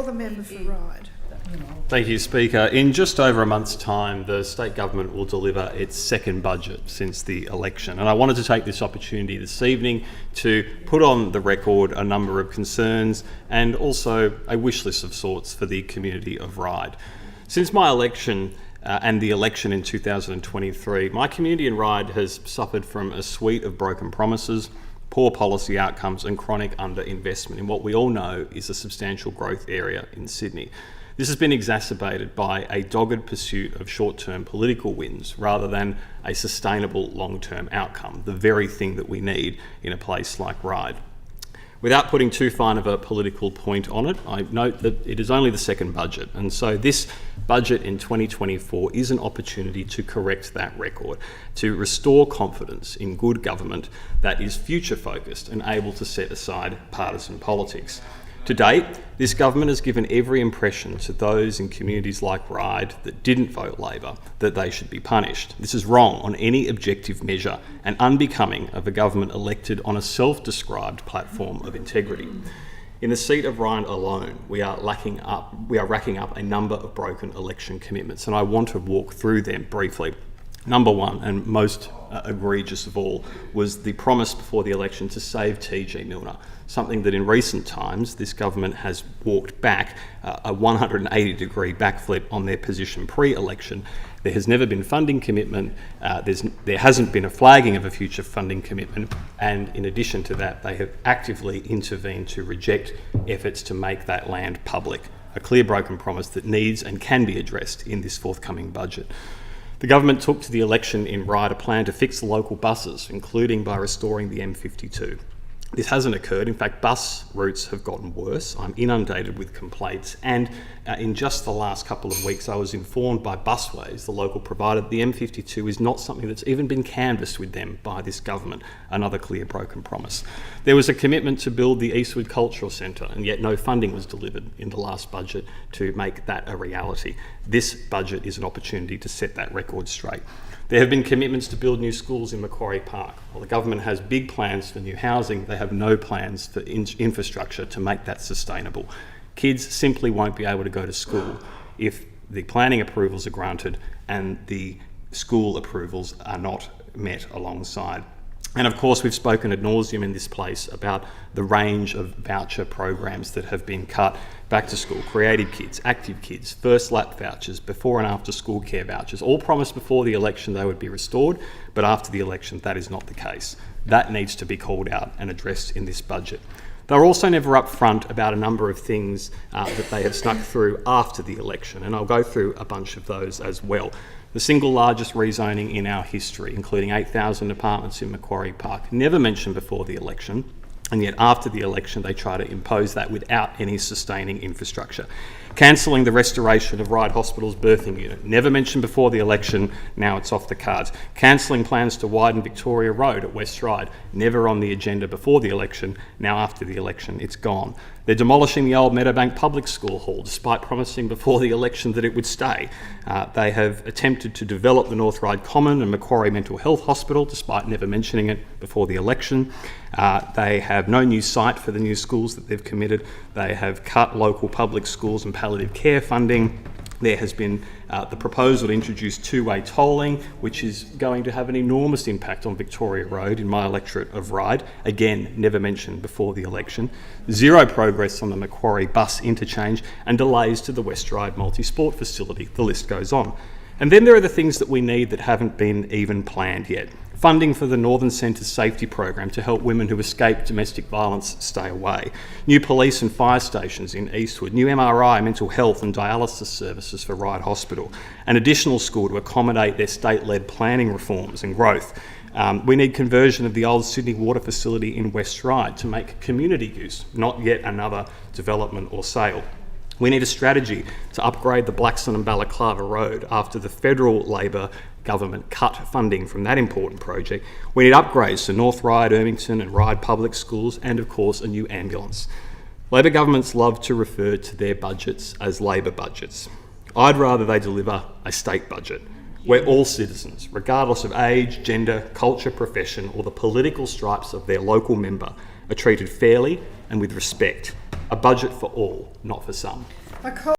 call the member for Ryde. Thank you, Speaker. In just over a month's time, the state government will deliver its second budget since the election. And I wanted to take this opportunity this evening to put on the record a number of concerns and also a wish list of sorts for the community of Ryde. Since my election and the election in 2023, my community in Ryde has suffered from a suite of broken promises, poor policy outcomes and chronic underinvestment in what we all know is a substantial growth area in Sydney. This has been exacerbated by a dogged pursuit of short-term political wins rather than a sustainable long-term outcome, the very thing that we need in a place like Ryde. Without putting too fine of a political point on it, I note that it is only the second budget, and so this budget in 2024 is an opportunity to correct that record, to restore confidence in good government that is future-focused and able to set aside partisan politics. To date, this government has given every impression to those in communities like Ryde that didn't vote Labor that they should be punished. This is wrong on any objective measure and unbecoming of a government elected on a self-described platform of integrity. In the seat of Ryde alone, we are racking up a number of broken election commitments, and I want to walk through them briefly. Number one, and most egregious of all, was the promise before the election to save TG Milner, something that in recent times this government has walked back a 180-degree backflip on their position pre-election. There has never been funding commitment, there hasn't been a flagging of a future funding commitment, and in addition to that, they have actively intervened to reject efforts to make that land public, a clear broken promise that needs and can be addressed in this forthcoming budget. The government took to the election in Ryde a plan to fix the local buses, including by restoring the M52. This hasn't occurred. In fact, bus routes have gotten worse. I'm inundated with complaints, and in just the last couple of weeks I was informed by Busways, the local provider, that the M52 is not something that's even been canvassed with them by this government, another clear broken promise. There was a commitment to build the Eastwood Cultural Centre, and yet no funding was delivered in the last budget to make that a reality. This budget is an opportunity to set that record straight. There have been commitments to build new schools in Macquarie Park. While the government has big plans for new housing, they have no plans for infrastructure to make that sustainable. Kids simply won't be able to go to school if the planning approvals are granted and the school approvals are not met alongside. And of course, we've spoken ad nauseum in this place about the range of voucher programs that have been cut: back to school, creative kids, active kids, first lap vouchers, before and after school care vouchers, all promised before the election they would be restored, but after the election that is not the case. That needs to be called out and addressed in this budget. They're also never upfront about a number of things that they have snuck through after the election, and I'll go through a bunch of those as well. The single largest rezoning in our history, including 8,000 apartments in Macquarie Park, never mentioned before the election, and yet after the election they try to impose that without any sustaining infrastructure. Cancelling the restoration of Ryde Hospital's birthing unit, never mentioned before the election, now it's off the cards. Cancelling plans to widen Victoria Road at West Ryde, never on the agenda before the election, now after the election it's gone. They're demolishing the old Meadowbank Public School Hall, despite promising before the election that it would stay. They have attempted to develop the North Ryde Common and Macquarie Mental Health Hospital, despite never mentioning it before the election. They have no new site for the new schools that they've committed. They have cut local public schools and palliative care funding. There has been the proposal to introduce two-way tolling, which is going to have an enormous impact on Victoria Road in my electorate of Ryde. Again, never mentioned before the election. Zero progress on the Macquarie bus interchange, and delays to the West Ryde multi-sport facility. The list goes on. And then there are the things that we need that haven't been even planned yet. Funding for the Northern Centre's safety program to help women who escape domestic violence stay away. New police and fire stations in Eastwood. New MRI, mental health and dialysis services for Ryde Hospital. An additional school to accommodate their state-led planning reforms and growth. We need conversion of the old Sydney water facility in West Ryde to make community use, not yet another development or sale. We need a strategy to upgrade the Blackson and Balaclava Road after the federal Labor government cut funding from that important project. We need upgrades to North Ryde, Ermington and Ryde public schools, and of course a new ambulance. Labor governments love to refer to their budgets as Labor budgets. I'd rather they deliver a state budget where all citizens, regardless of age, gender, culture, profession or the political stripes of their local member, are treated fairly and with respect. a budget for all, not for some.